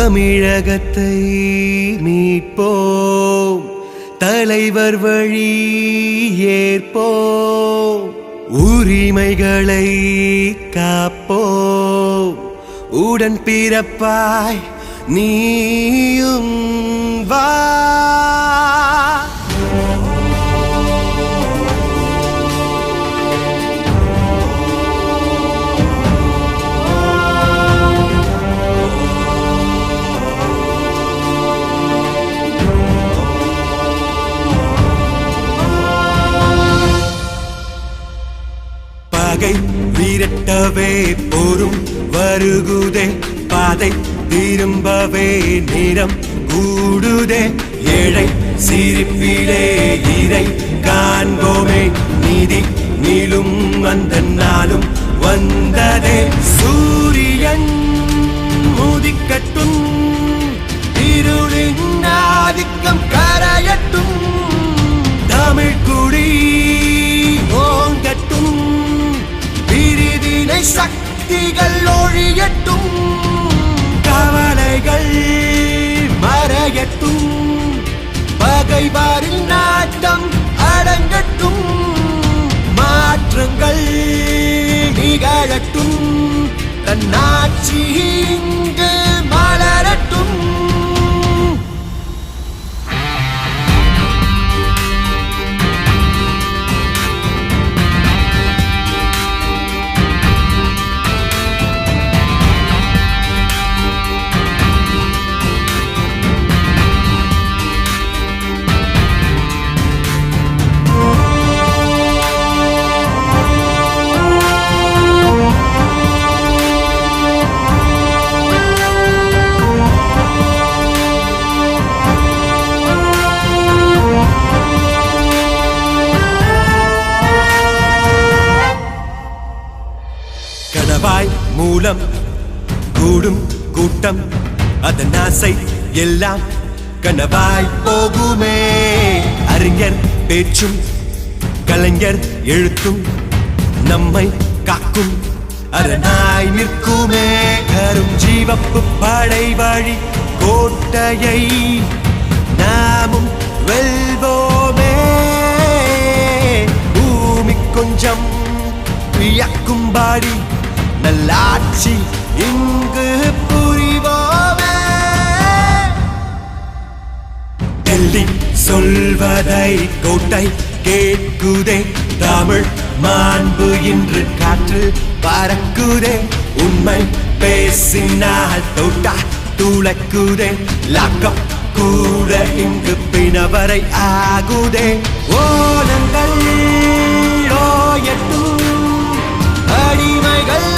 தமிழகத்தை மீட்போம், தலைவர் வழி ஏற்போம், உரிமைகளை காப்போம், உடன் பிறப்பாய் நீயும் வா. பகை விரட்டவே போரும் வருகுதே, பாதை திரும்பவே நேரம் கூடுதே, ஏழை சிரிப்பிலே இறை காண்போமே, நீதி நீளும் அந்த நாளும் வந்ததே. சூரியன் உதிக்கட்டும், இருளின் ஆதிக்கம் கரையட்டும், தமிழ் குடி ஓங்கட்டும், விரிதினை சக்திகள் ஒழியட்டும், கவலைகள் மறையட்டும், பகைவாரின் நாட்டம் அடங்கட்டும், மாற்றங்கள் நிகழட்டும், தன்னாட்சி இங்கு மலரட்டும். கனவாய் மூலம் கூடும் கூட்டம், அதன் ஆசை எல்லாம் கனவாய் போகுமே, அறிஞர் பேச்சும் கலைஞர் எழுத்தும் நம்மை காக்கும் அரணாய் நிற்குமே, கரும் ஜீவப்பு படை வழி கோட்டையை நாமும் வெல்வோமே, பூமி கொஞ்சம் வியக்கும்பாடி நல்லாட்சி இங்கு புரிவோமே. டெல்லி சொல்வதை கோட்டை கேட்குதே, தமிழ் மாண்பு இன்று காற்று பறக்குதே, உண்மை பேசினால் தோட்டா துளக்குதே, லாக்கம் கூட இங்கு பிணவரை ஆகுதே, ஓலங்கள் ஓயட்டும், அடிமைகள்